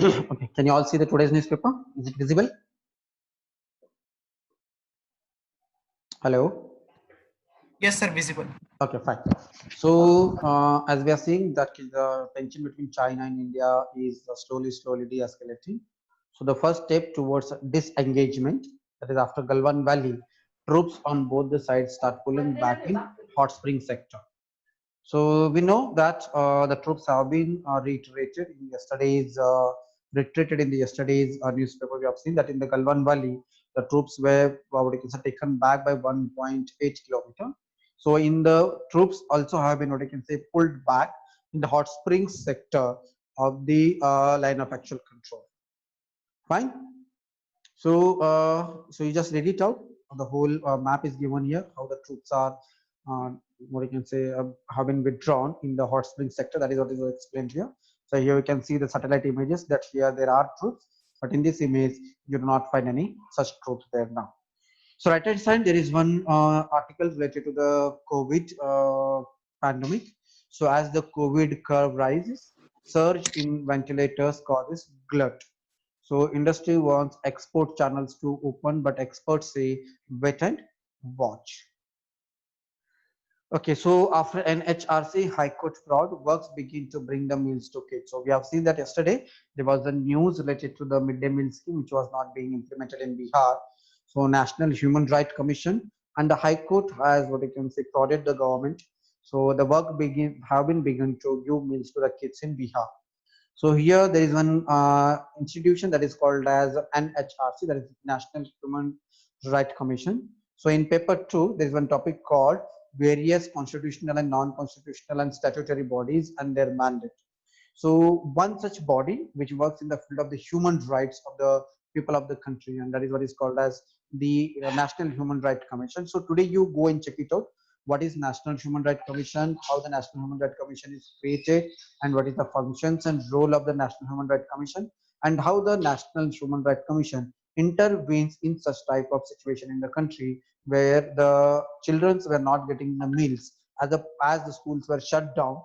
Okay, can you all see the today's newspaper? Is it visible? Hello. Yes, sir, visible. Okay, fine. So as we are seeing that the tension between China and India is slowly de-escalating. So the first step towards disengagement, that is after Galwan Valley, troops on both the sides start pulling back in hot spring sector. So we know that the troops have been retreated in yesterday's newspaper. We have seen that in the Galwan Valley, the troops were taken back by 1.8 kilometer. So in the troops also have been pulled back in the hot springs sector of the line of actual control. Fine. So you just read it out. The whole map is given here. How the troops are, uh, have been withdrawn in the hot spring sector. That is what is explained here. So here you can see the satellite images that here there are troops, but in this image you do not find any such troops there now. So right hand side there is one article related to the COVID pandemic. So as the COVID curve rises, surge in ventilators causes glut. So industry wants export channels to open, but experts say wait and watch. Okay, so after NHRC High Court fraud, works begin to bring the meals to kids. So we have seen that yesterday there was a news related to the midday meal scheme which was not being implemented in Bihar. So National Human Rights Commission and the High Court has frauded the government. So the work have been begun to give meals to the kids in Bihar. So here there is one institution that is called as NHRC, that is National Human Rights Commission. So in paper 2, there is one topic called various constitutional and non-constitutional and statutory bodies and their mandate. So one such body which works in the field of the human rights of the people of the country, and that is what is called as the National Human Rights Commission. So today you go and check it out. What is National Human Rights Commission, how the National Human Rights Commission is created, and what is the functions and role of the National Human Rights Commission, and how the National Human Rights Commission intervenes in such type of situation in the country where the children were not getting the meals as the schools were shut down.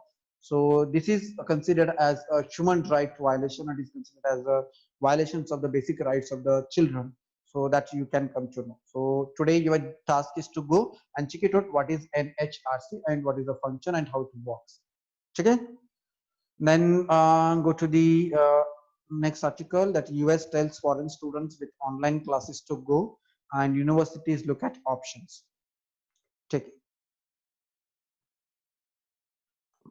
So this is considered as a human right violation, and is considered as a violations of the basic rights of the children, so that you can come to know. So today your task is to go and check it out what is NHRC and what is the function and how it works. Okay. Then go to the next article that US tells foreign students with online classes to go and universities look at options. Check it.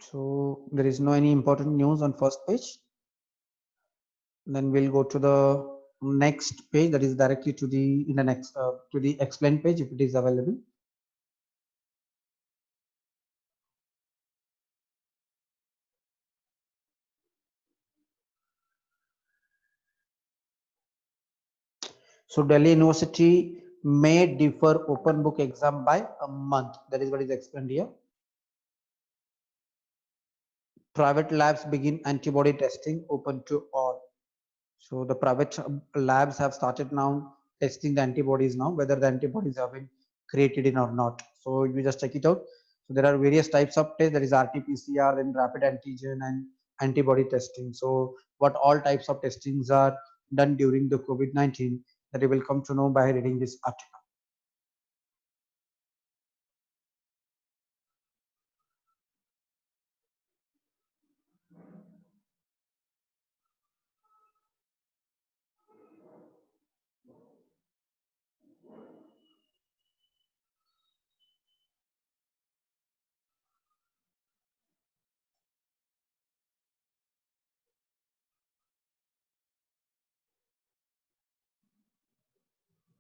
So there is no any important news on first page. Then we'll go to the next page, that is directly to the to the explain page if it is available. So Delhi University may defer open book exam by a month. That is what is explained here. Private labs begin antibody testing open to all. So the private labs have started now testing the antibodies now, whether the antibodies have been created in or not. So you just check it out. So there are various types of tests. There is RT-PCR, then rapid antigen and antibody testing. So what all types of testings are done during the COVID-19, that you will come to know by reading this article.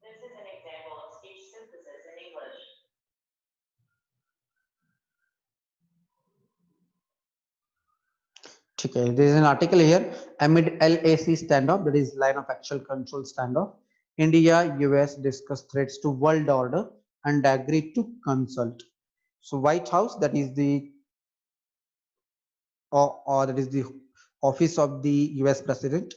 This is an example of speech synthesis in English. Okay, there is an article here. Amid LAC standoff, that is line of actual control standoff, India, US discuss threats to world order and agreed to consult. So White House, that is the or that is the office of the US president.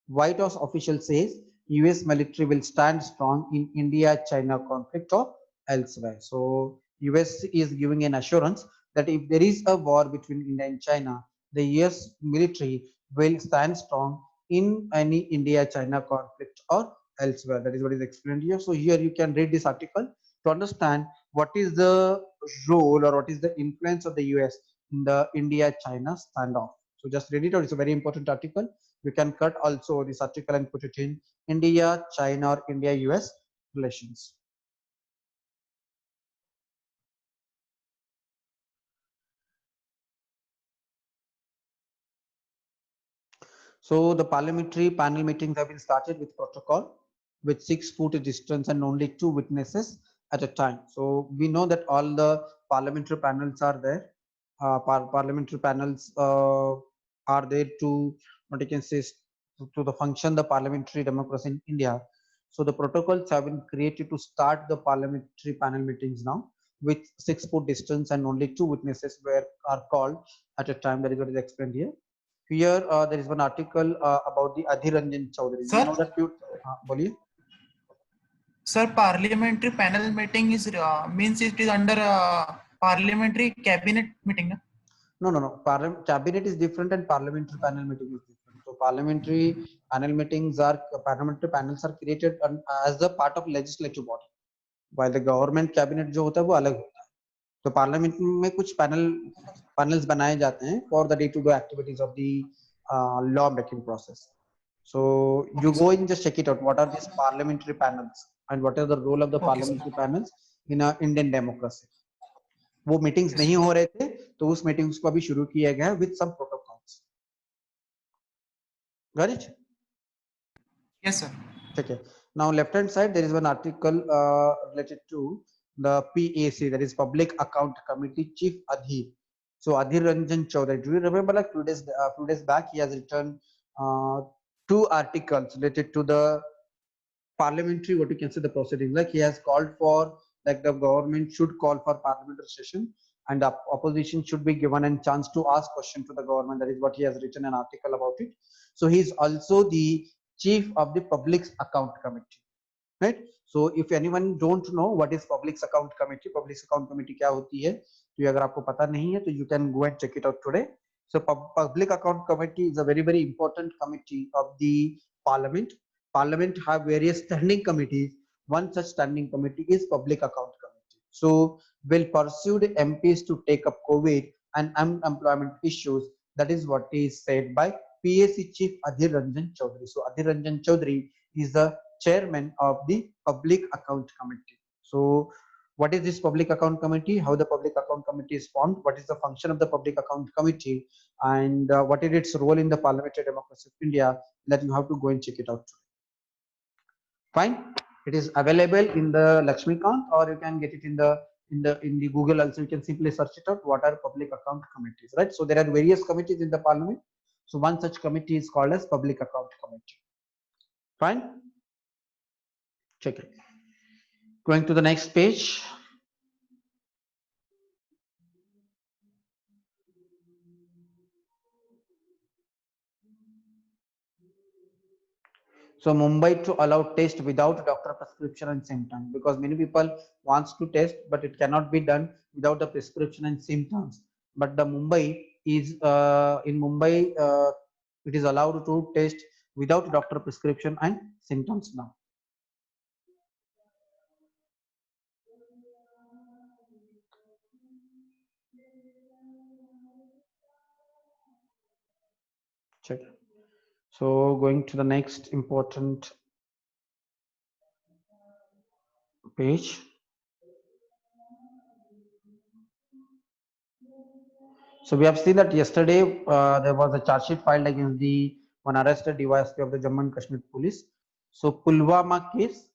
White House official says US military will stand strong in India-China conflict or elsewhere. So US is giving an assurance that if there is a war between India and China, the US military will stand strong in any India-China conflict or elsewhere. That is what is explained here. So here you can read this article to understand what is the role or what is the influence of the US in the India-China standoff. So just read it out. It's a very important article. You can cut also this article and put it in India, China, or India-US relations. So the parliamentary panel meetings have been started with protocol with 6 foot distance and only 2 witnesses at a time. So we know that all the parliamentary panels are there. Parliamentary panels are there to what you can say to the function the parliamentary democracy in India. So the protocols have been created to start the parliamentary panel meetings now with 6 foot distance and only 2 witnesses are called at a time. That is what is explained here. Here there is one article about the Adhir Ranjan Chaudhary. We know Sir, that you, boliye. sir, parliamentary panel meeting is means it is under parliamentary cabinet meeting. Na? No. Cabinet is different and parliamentary panel meeting is different. So parliamentary panels are created as a part of legislative body. While the government cabinet जो होता है वो अलग होता है. तो parliament में कुछ panels बनाए जाते हैं for the day-to-day activities of the law making process. So you Okay, go sir. and just check it out. What are these parliamentary panels and what is the role of the Okay, sir. parliamentary panels in a Indian democracy? वो meetings Yes, नहीं sir. हो रहे थे तो उस meetings को अभी शुरू किया गया है with some protocols. Got it? Yes, sir. Okay. Now left hand side there is one article related to the PAC, that is Public Account Committee Chief Adhir. So Adhir Ranjan Chaudhary. Do you remember like few days back he has written 2 articles related to the parliamentary, what you can say, the proceedings. Like he has called for like the government should call for parliamentary session and the opposition should be given a chance to ask question to the government. That is what he has written an article about it. So he is also the chief of the Public Account Committee, right? So if anyone don't know what is Public Account Committee क्या होती है, तो अगर आपको पता नहीं है तो you can go and check it out today. So Public Account Committee is a very important committee of the Parliament. Parliament have various standing committees. One such standing committee is Public Account Committee. So will pursue the MPs to take up COVID and unemployment issues. That is what is said by PAC Chief Adhir Ranjan Chaudhary. So Adhir Ranjan Chaudhary is the chairman of the Public Account Committee. So what is this Public Account Committee? How the Public Account Committee is formed? What is the function of the Public Account Committee? And what is its role in the parliamentary democracy of India? That you have to go and check it out. Fine. It is available in the Lakshmikant, or you can get it in the Google also. You can simply search it out. What are Public Account Committees, right? So there are various committees in the Parliament. So one such committee is called as Public Account Committee. Fine. Check it. Going to the next page. So Mumbai to allow test without doctor prescription and symptoms, because many people wants to test, but it cannot be done without the prescription and symptoms. But the Mumbai is in Mumbai, it is allowed to test without doctor prescription and symptoms now. Check. So going to the next important page. So we have seen that yesterday there was a charge sheet filed against the one arrested DYSP of the Jammu and Kashmir police. So Pulwama case,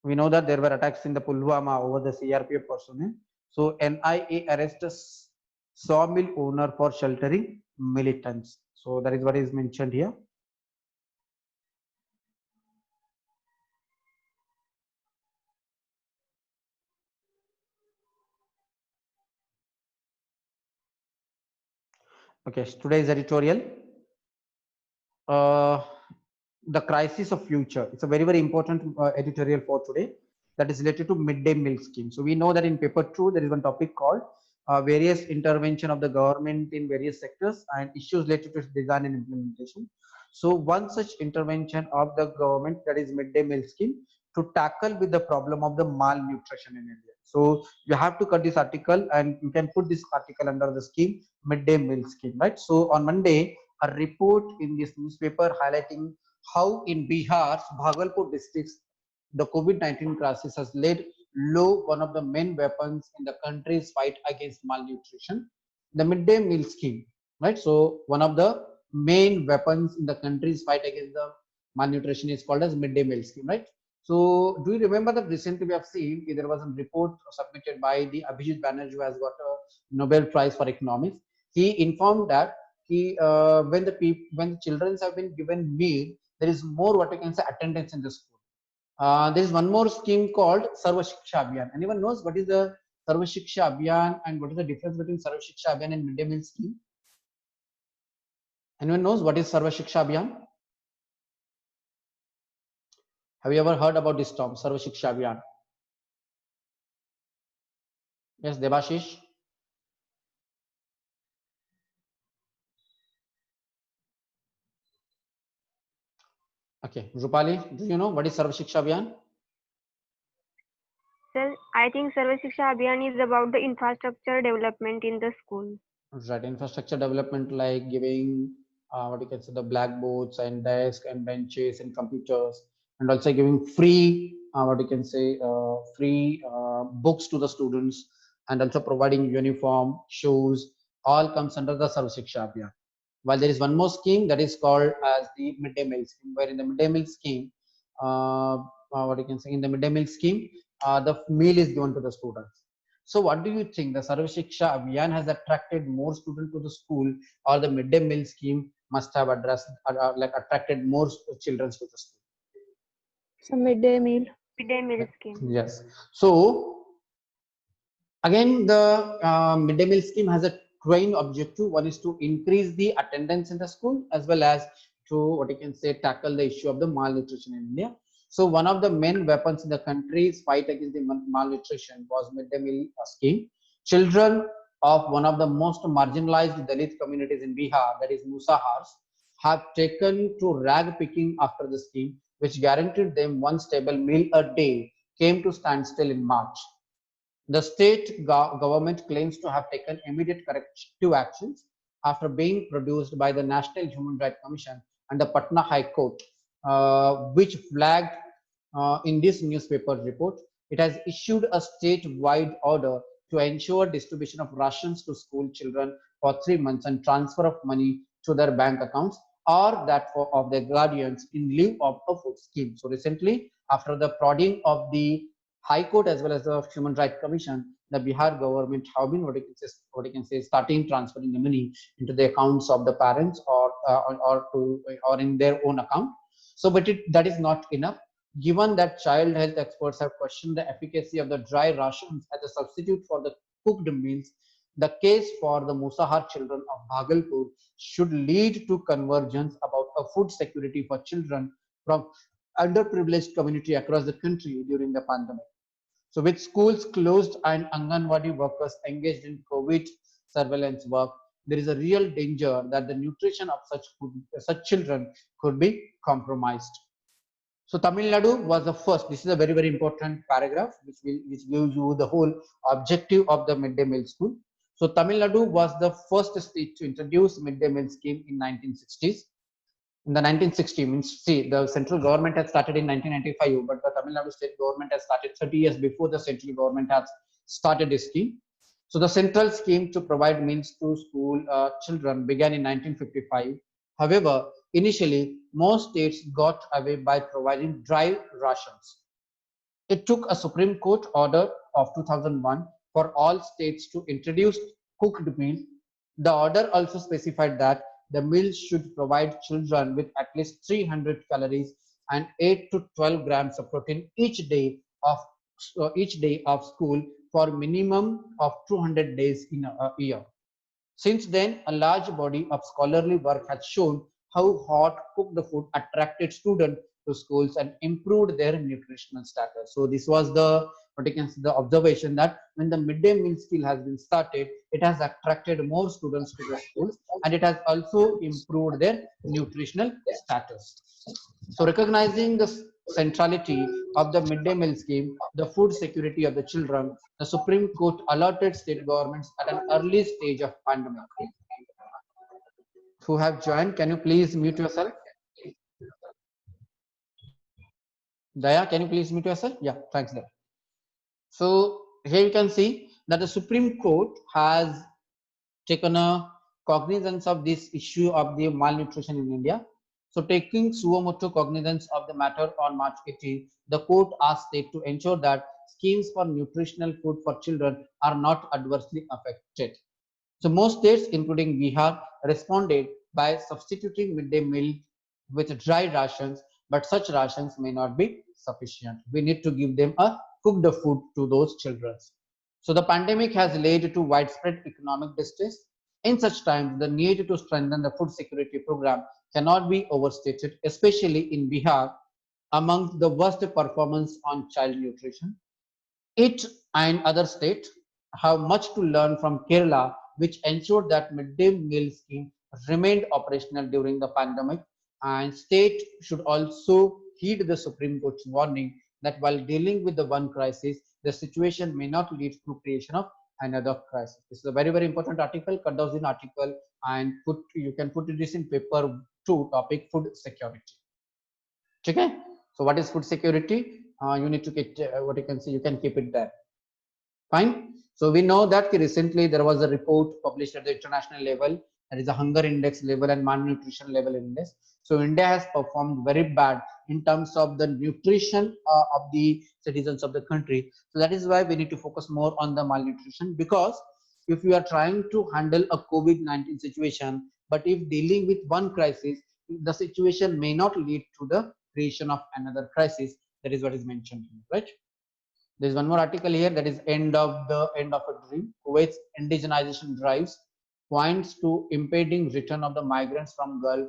we know that there were attacks in the Pulwama over the CRPF personnel. So NIA arrests sawmill owner for sheltering militants. So that is what is mentioned here. Okay, today's editorial. The crisis of future. It's a very important editorial for today that is related to midday meal scheme. So we know that in paper 2 there is one topic called various intervention of the government in various sectors and issues related to design and implementation. So one such intervention of the government, that is midday meal scheme, to tackle with the problem of the malnutrition in India. So you have to cut this article and you can put this article under the scheme midday meal scheme, right? So on Monday, a report in this newspaper highlighting how in Bihar's Bhagalpur district the COVID-19 crisis has led low one of the main weapons in the country's fight against malnutrition, the midday meal scheme, right? So one of the main weapons in the country's fight against the malnutrition is called as midday meal scheme, right? So do you remember that recently we have seen there was a report submitted by the Abhijit Banerjee, who has got a Nobel Prize for Economics. He informed that when the children have been given meal, there is more what you can say attendance in the school. There is one more scheme called Sarva Shiksha Abhiyan. Anyone knows what is the Sarva Shiksha Abhiyan and what is the difference between Sarva Shiksha Abhiyan and midday meal scheme? Anyone knows what is Sarva Shiksha Abhiyan? Have you ever heard about this term, Sarva Shiksha Abhiyan? Yes, Debashish. Okay, Rupali, do you know what is Sarva Shiksha Abhiyan? Sir, I think Sarva Shiksha Abhiyan is about the infrastructure development in the school. Right, infrastructure development like giving what you can say the blackboards and desks and benches and computers, and also giving free what you can say free books to the students, and also providing uniform, shoes, all comes under the Sarva Shiksha Abhiyan. While there is one more scheme that is called as the midday meal scheme, where in the midday meal scheme, what you can say in the midday meal scheme, the meal is given to the students. So what do you think? The Sarva Shiksha Abhiyan has attracted more students to the school, or the midday meal scheme must have addressed like attracted more children to the school? So midday meal. Midday meal scheme. Yes. So again, the midday meal scheme has a twin objective. One is to increase the attendance in the school, as well as to what you can say tackle the issue of the malnutrition in India. So one of the main weapons in the country's fight against the malnutrition was midday meal scheme. Children of one of the most marginalized Dalit communities in Bihar, that is Musahars, have taken to rag picking after the scheme, which guaranteed them one stable meal a day, came to standstill in March. The state government claims to have taken immediate corrective actions after being produced by the National Human Rights Commission and the Patna High Court, which flagged in this newspaper report. It has issued a statewide order to ensure distribution of rations to school children for 3 months and transfer of money to their bank accounts or that of their guardians in lieu of a food scheme. So recently, after the prodding of the High Court as well as the Human Rights Commission, the Bihar government have been what you can say starting transferring the money into the accounts of the parents or in their own account. So, but that is not enough. Given that child health experts have questioned the efficacy of the dry rations as a substitute for the cooked meals, the case for the Musahar children of Bhagalpur should lead to convergence about a food security for children from underprivileged community across the country during the pandemic. So with schools closed and Anganwadi workers engaged in COVID surveillance work, there is a real danger that the nutrition of such children could be compromised. So Tamil Nadu was the first. This is a very, very important paragraph which gives you the whole objective of the midday meal school. So Tamil Nadu was the first state to introduce midday meal scheme in 1960s. In the 1960s, means see the central government had started in 1995, but the Tamil Nadu state government has started 30 years before the central government has started this scheme. So the central scheme to provide meals to school children began in 1955. However, initially, most states got away by providing dry rations. It took a Supreme Court order of 2001 for all states to introduce cooked meal. The order also specified that the meal should provide children with at least 300 calories and 8 to 12 grams of protein each day of school for minimum of 200 days in a year. Since then, a large body of scholarly work has shown how hot cooked food attracted students to schools and improved their nutritional status. So this was the what you can see the observation that when the midday meal scheme has been started, it has attracted more students to the schools, and it has also improved their nutritional status. So recognizing the centrality of the midday meal scheme, the food security of the children, the Supreme Court alerted state governments at an early stage of pandemic. Who have joined, can you please mute yourself? Daya, can you please mute yourself? Yeah, thanks there. So here you can see that the Supreme Court has taken a cognizance of this issue of the malnutrition in India. So taking suo motu cognizance of the matter on March 18, the court asked state to ensure that schemes for nutritional food for children are not adversely affected. So most states, including Bihar, responded by substituting midday meal with dry rations, but such rations may not be sufficient. We need to give them a cooked food to those children. So the pandemic has led to widespread economic distress. In such times, the need to strengthen the food security program cannot be overstated, especially in Bihar, among the worst performance on child nutrition. It and other states have much to learn from Kerala, which ensured that midday meal scheme remained operational during the pandemic. And state should also heed the Supreme Court's warning that while dealing with the one crisis, the situation may not lead to creation of another crisis. This is a very, very important article, cut down in article, and you can put this in paper 2 topic food security. Okay, so what is food security? You need to get what you can see, you can keep it there. Fine. So we know that recently there was a report published at the international level, that is a hunger index level and malnutrition level index. So India has performed very bad in terms of the nutrition of the citizens of the country. So that is why we need to focus more on the malnutrition, because if we are trying to handle a COVID-19 situation, but if dealing with one crisis, the situation may not lead to the creation of another crisis. That is what is mentioned here, right? There is one more article here, that is end of a dream. Kuwait's indigenization drives points to impeding return of the migrants from Gulf.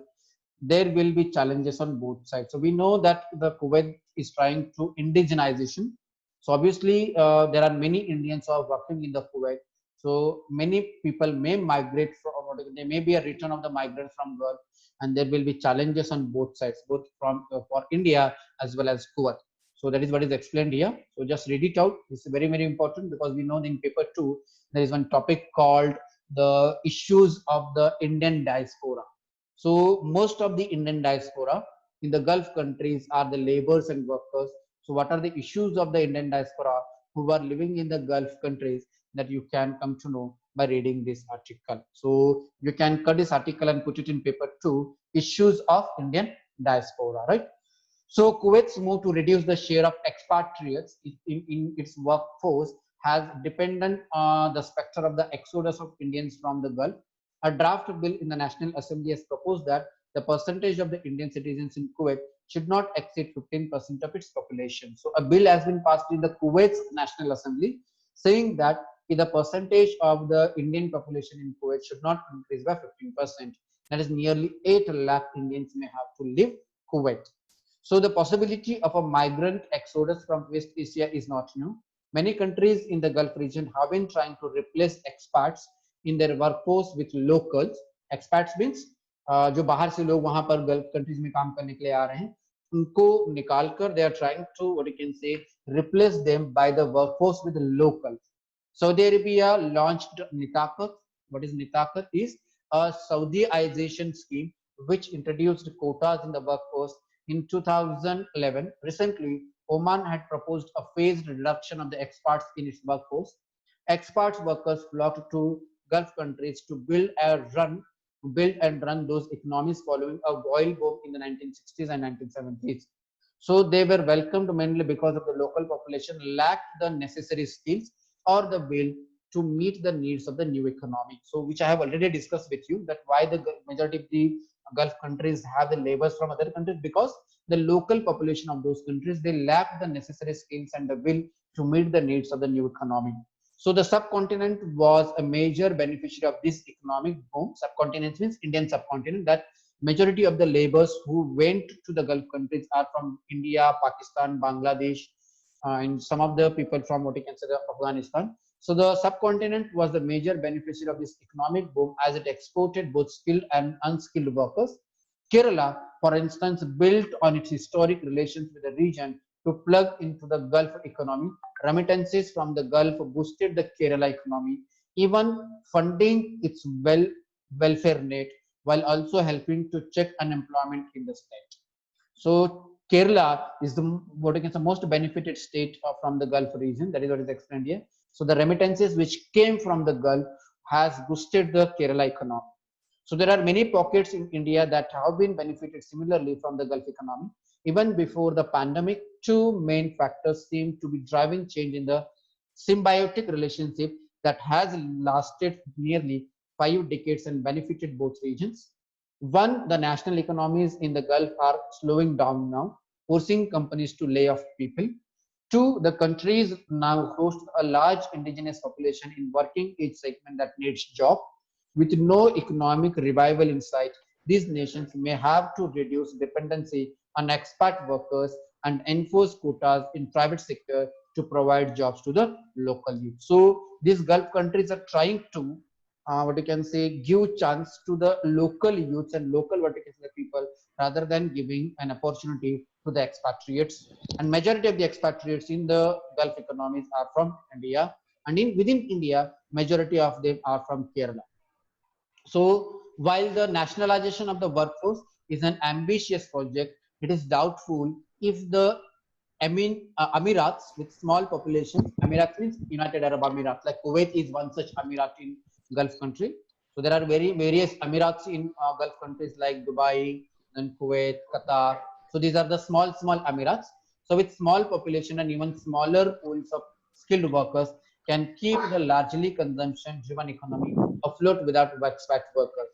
There will be challenges on both sides. So we know that the Kuwait is trying to indigenization. So obviously there are many Indians who are working in the Kuwait. So many people may migrate from, there may be a return of the migrants from Gulf, and there will be challenges on both sides, both from for India as well as Kuwait. So that is what is explained here. So just read it out. It's very, very important, because we know in paper 2 there is one topic called the issues of the Indian diaspora. So most of the Indian diaspora in the Gulf countries are the laborers and workers. So what are the issues of the Indian diaspora who are living in the Gulf countries, that you can come to know by reading this article. So you can cut this article and put it in paper 2, issues of Indian diaspora, right? So Kuwait's move to reduce the share of expatriates in its workforce has dependent on the specter of the exodus of Indians from the Gulf. A draft bill in the National Assembly has proposed that the percentage of the Indian citizens in Kuwait should not exceed 15% of its population. So a bill has been passed in the Kuwait's National Assembly saying that the percentage of the Indian population in Kuwait should not increase by 15%. That is nearly 8 lakh Indians may have to leave Kuwait. So the possibility of a migrant exodus from West Asia is not new. Many countries in the Gulf region have been trying to replace expats in their workforce with locals. Expats means जो बाहर से लोग वहां पर gulf countries में काम करने के लिए आ रहे हैं, उनको निकालकर they are trying to, what you can say, replace them by the workforce with locals. Saudi Arabia launched Nitakat. What is Nitakat? Is a Saudiization scheme which introduced quotas in the workforce in 2011. Recently, Oman had proposed a phased reduction of the expats in its workforce. Expats workers flocked to Gulf countries to build and run those economies following a oil boom in the 1960s and 1970s. So they were welcomed mainly because of the local population lacked the necessary skills or the will to meet the needs of the new economy. So which I have already discussed with you, that why the majority of the Gulf countries have the laborers from other countries, because the local population of those countries, they lack the necessary skills and the will to meet the needs of the new economy. So the subcontinent was a major beneficiary of this economic boom. Subcontinent means Indian subcontinent, that majority of the laborers who went to the Gulf countries are from India, Pakistan, Bangladesh, and some of the people from what you can say the Afghanistan. So the subcontinent was the major beneficiary of this economic boom as it exported both skilled and unskilled workers. Kerala, for instance, built on its historic relations with the region to plug into the Gulf economy. Remittances from the Gulf boosted the Kerala economy, even funding its welfare net while also helping to check unemployment in the state. So Kerala is the what you can say most benefited state from the Gulf region. That is what is explained here. So the remittances which came from the Gulf has boosted the Kerala economy. So there are many pockets in India that have been benefited similarly from the Gulf economy. Even before the pandemic, two main factors seem to be driving change in the symbiotic relationship that has lasted nearly 5 decades and benefited both regions. One, the national economies in the Gulf are slowing down now, forcing companies to lay off people. Two, the countries now host a large indigenous population in working age segment that needs job. With no economic revival in sight, these nations may have to reduce dependency on expat workers and enforce quotas in private sector to provide jobs to the local youth. So these Gulf countries are trying to what you can say give chance to the local youths and local what you can say people rather than giving an opportunity to the expatriates. And majority of the expatriates in the Gulf economies are from India, and within India majority of them are from Kerala. So while the nationalization of the workforce is an ambitious project, it is doubtful if the Emirats with small populations, Emirates means United Arab Emirates, like Kuwait is one such Emirat in Gulf country. So there are various Emirats in Gulf countries like Dubai, then Kuwait, Qatar. So these are the small Emirats. So with small population and even smaller pools of skilled workers can keep the largely consumption driven economy afloat without expat workers.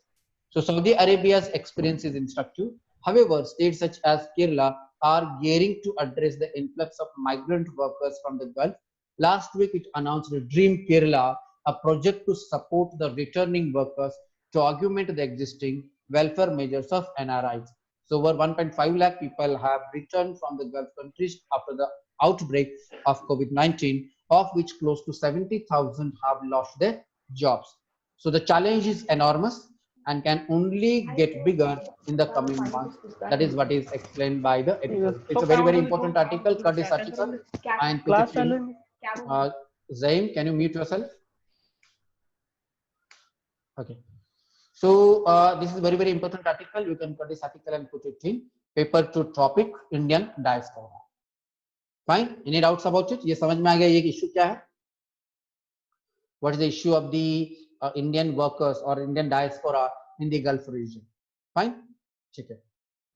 So Saudi Arabia's experience is instructive. However, states such as Kerala are gearing to address the influx of migrant workers from the Gulf. Last week, it announced Dream Kerala, a project to support the returning workers to augment the existing welfare measures of NRIs. So over 1.5 lakh people have returned from the Gulf countries after the outbreak of COVID-19, of which close to 70,000 have lost their jobs. So the challenge is enormous and can only get bigger in the coming months. That is what is explained by the editor. It's a very important article. Cut this article and put it in. Zaim, can you mute yourself? Okay. So this is very important article. You can cut this article and put it in paper to topic Indian diaspora. Fine. Any doubts about it? ये समझ में आ गया ये issue क्या है? What is the issue of the Indian workers or Indian diaspora in the Gulf region? Fine. Okay.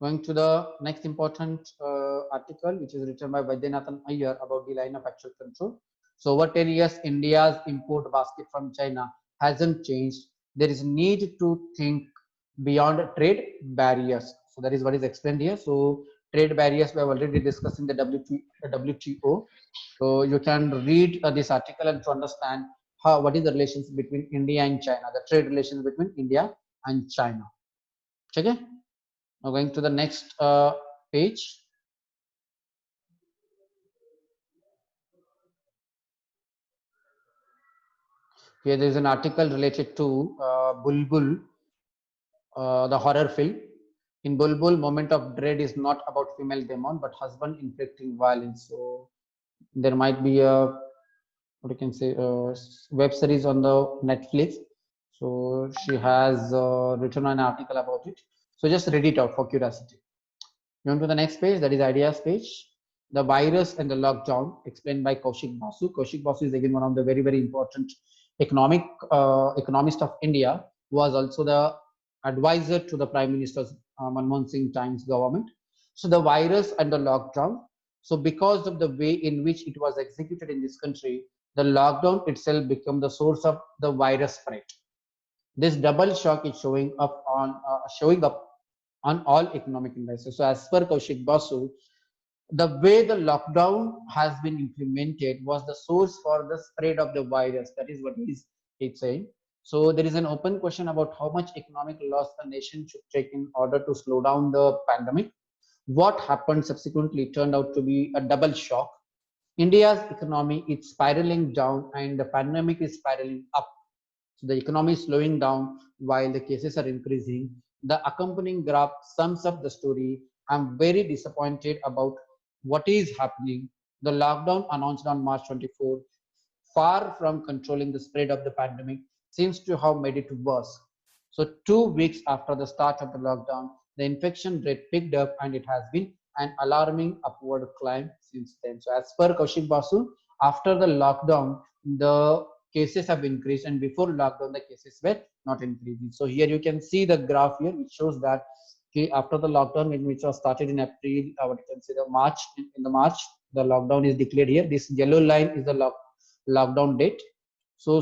Going to the next important article, which is written by Vaidyanathan Iyer about the line of actual control. So over 10 years, India's import basket from China hasn't changed. There is need to think beyond trade barriers. So that is what is explained here. So trade barriers we have already discussed in the WTO. So you can read this article and to understand what is the relations between India and China, the trade relations between India and China. Okay. Now going to the next page. Here there is an article related to Bulbul, the horror film. In Bulbul, moment of dread is not about female demon, but husband inflicting violence. So there might be a what you can say web series on the Netflix. So she has written an article about it. So just read it out for curiosity. Going to the next page, that is ideas page. The virus and the lockdown, explained by Kaushik Basu. Kaushik Basu is again one of the very important economist of India, who was also the advisor to the Prime Minister's Manmohan Singh times government. So the virus and the lockdown. So because of the way in which it was executed in this country, the lockdown itself became the source of the virus spread. This double shock is showing up on all economic indices. So as per Kaushik Basu, the way the lockdown has been implemented was the source for the spread of the virus. That is what he's saying. So there is an open question about how much economic loss the nation should take in order to slow down the pandemic. What happened subsequently turned out to be a double shock. India's economy is spiraling down and the pandemic is spiraling up. So the economy is slowing down while the cases are increasing. The accompanying graph sums up the story. I'm very disappointed about what is happening. The lockdown announced on March 24, far from controlling the spread of the pandemic, seems to have made it worse. So 2 weeks after the start of the lockdown, the infection rate picked up and it has been an alarming upward climb since then. So as per Kaushik Basu, after the lockdown, the cases have increased, and before lockdown, the cases were not increasing. So here you can see the graph here, which shows that after the lockdown, which was started in April, what you can say the March, in the March, the lockdown is declared here. This yellow line is the lockdown date. So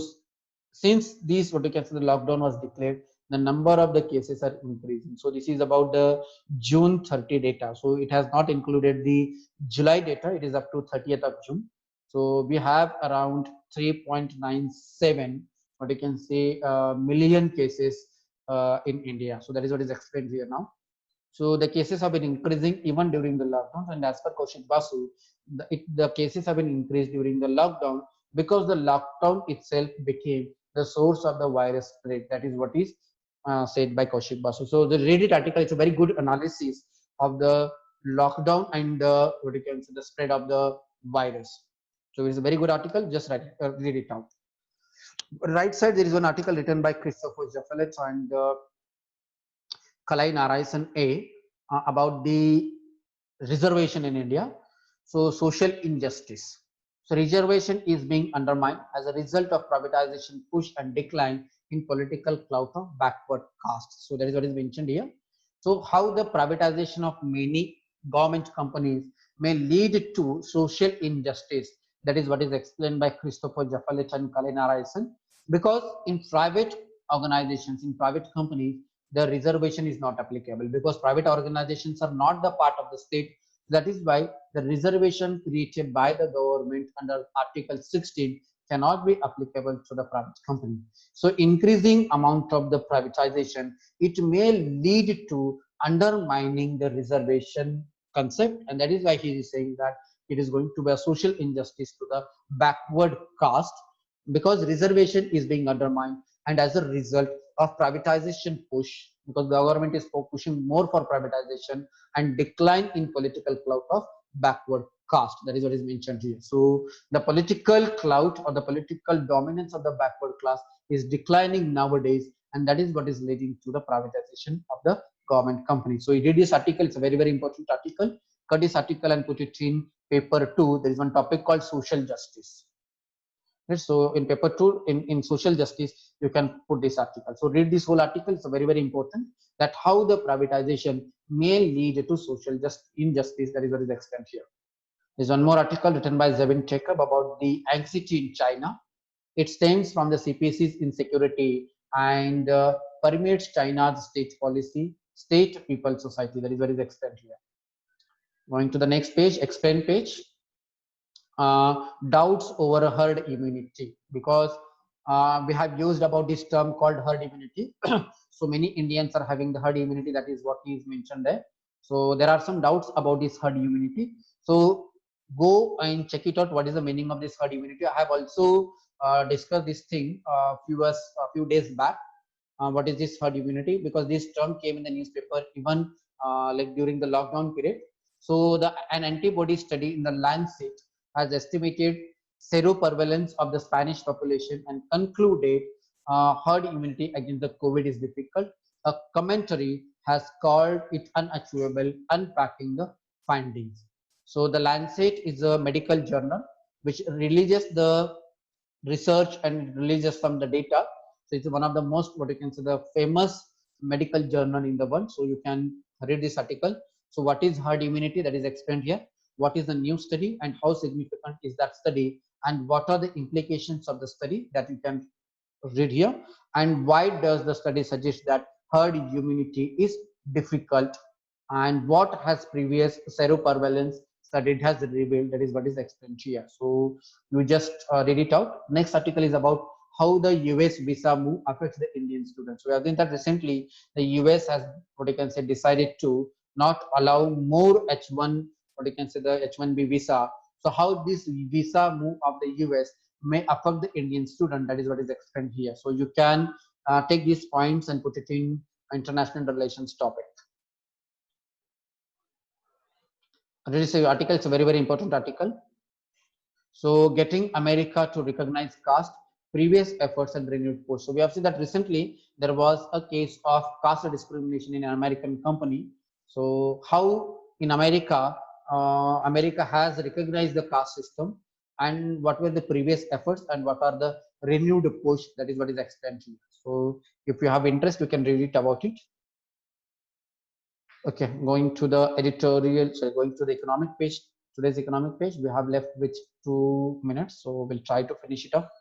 since these, what you can say, the lockdown was declared, the number of the cases are increasing. So this is about the June 30 data. So it has not included the July data. It is up to 30th of June. So we have around 3.97, what you can say, million cases in India. So that is what is explained here now. So the cases have been increasing even during the lockdown, and as per Kaushik Basu, the cases have been increased during the lockdown because the lockdown itself became the source of the virus spread. That is what is said by Kaushik Basu. So the Reddit article is a very good analysis of the lockdown and what you can say, the spread of the virus. So it's a very good article. Just read it out. Right side, there is one article written by Christopher Jaffelet and Kalai Narayan A about the reservation in India. So social injustice. So reservation is being undermined as a result of privatization push and decline in political clout of backward caste. So that is what is mentioned here. So how the privatization of many government companies may lead to social injustice. That is what is explained by Christopher Jaffelet and Kalai Narayan. Because in private organizations, in private companies, the reservation is not applicable because private organizations are not the part of the state. That is why the reservation created by the government under Article 16 cannot be applicable to the private company. So increasing amount of the privatization, it may lead to undermining the reservation concept, and that is why he is saying that it is going to be a social injustice to the backward caste because reservation is being undermined, and as a result of privatization push, because the government is pushing more for privatization and decline in political clout of backward caste. That is what is mentioned here. So the political clout or the political dominance of the backward class is declining nowadays, and that is what is leading to the privatization of the government company. So he did this article. It's a very, very important article. Cut this article and put it in paper 2. There is one topic called social justice. So in paper 2, in social justice, you can put this article. So read this whole article. It's very, very important that how the privatization may lead to social injustice. That is what is explained here. There's one more article written by Zevin Jacob about the anxiety in China. It stems from the CPC's insecurity and permeates China's state policy, state people society. That is what is explained here. Going to the next page, explain page. Doubts over herd immunity, because we have used about this term called herd immunity. So many Indians are having the herd immunity. That is what is mentioned there. So there are some doubts about this herd immunity. So go and check it out. What is the meaning of this herd immunity? I have also discussed this thing a few days back. What is this herd immunity? Because this term came in the newspaper even like during the lockdown period. So an antibody study in the Lancet has estimated seroprevalence of the Spanish population and concluded herd immunity against the COVID is difficult. A commentary has called it unachievable, unpacking the findings. So the Lancet is a medical journal which releases the research and releases from the data. So it's one of the most, what you can say, the famous medical journal in the world. So you can read this article. So what is herd immunity? That is explained here. What is the new study and how significant is that study, and what are the implications of the study, that you can read here. And why does the study suggest that herd immunity is difficult, and what has previous seroprevalence study has revealed. That is what is explained here. So you just read it out. Next article is about how the US visa move affects the Indian students. We have seen that recently the US has, what you can say, decided to not allow more H1, what you can say, the H1B visa. So how this visa move of the US may affect the Indian student, that is what is explained here. So you can take these points and put it in international relations topic. This article is a very important article. So getting America to recognize caste, previous efforts and renewed push. So we have seen that recently there was a case of caste discrimination in an American company. So how in America, America has recognized the caste system, and what were the previous efforts and what are the renewed push, that is what is explained here. So if you have interest, you can read it about it. Okay, going to the editorial, sorry, going to the economic page, today's economic page, we have left with 2 minutes, so we'll try to finish it up.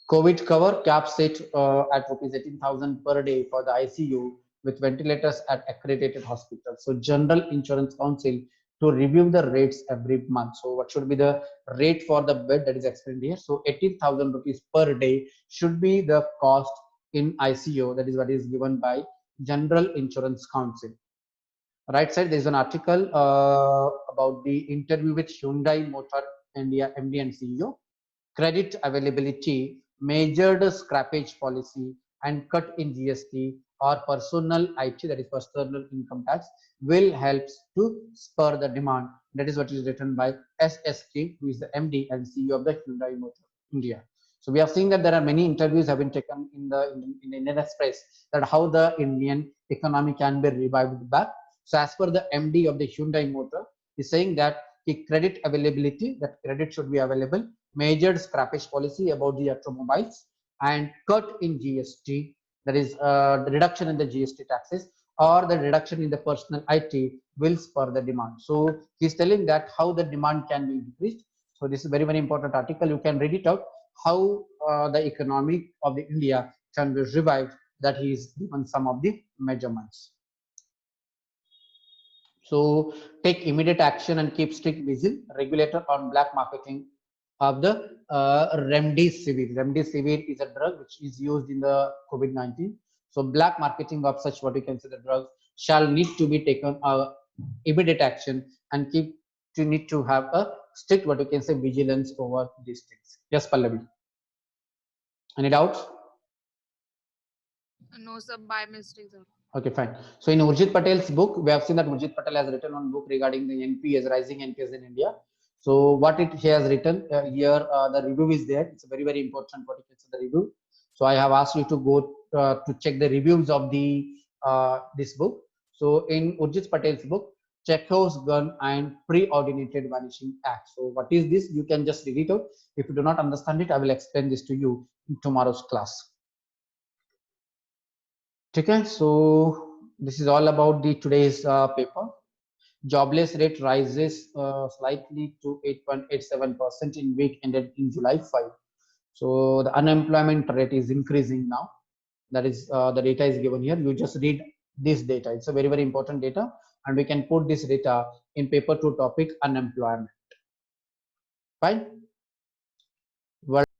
COVID cover cap set at rupees 18,000 per day for the ICU with ventilators at accredited hospitals. So General Insurance Council to review the rates every month. So what should be the rate for the bed, that is explained here. So 18,000 rupees per day should be the cost in ICU, that is what is given by General Insurance Council. Right side, there is an article about the interview with Hyundai Motor India MD and CEO. Credit availability, measured scrappage policy, and cut in GST or personal IT, that is personal income tax, will help to spur the demand. That is what is written by SSK, who is the MD and CEO of the Hyundai Motor India. So we have seen that there are many interviews have been taken in the Indian Express that how the Indian economy can be revived back. So as per the MD of the Hyundai Motor, is saying that the credit availability, that credit should be available, measured scrappage policy about the automobiles, and cut in GST, that is the reduction in the GST taxes or the reduction in the personal IT will spur the demand. So he's telling that how the demand can be increased. So this is very important article. You can read it out how the economy of the India can be revived, that he is given some of the measurements. So take immediate action and keep strict vigil. Regulator on black marketing of the remdesivir. Remdesivir is a drug which is used in the COVID-19. So black marketing of such what you can say the drugs shall need to be taken immediate action and need to have a strict what you can say vigilance over these things. Yes, Pallavi. Any doubts? No, sir, by mistake, sir. Okay, fine. So in Urjit Patel's book, we have seen that Urjit Patel has written one book regarding the NPS, rising NPS in India. So what he has written here, the review is there. It's a very important what you can say the review. So I have asked you to go to check the reviews of the this book. So in Urjit Patel's book, Chekhov's gun and preordinated vanishing act. So what is this? You can just read it out. If you do not understand it, I will explain this to you in tomorrow's class. Okay, so this is all about the today's paper. Jobless rate rises slightly to 8.87% in week ended in July 5. So the unemployment rate is increasing now. That is the data is given here. You just read this data. It's a very important data, and we can put this data in paper 2 topic unemployment. Fine.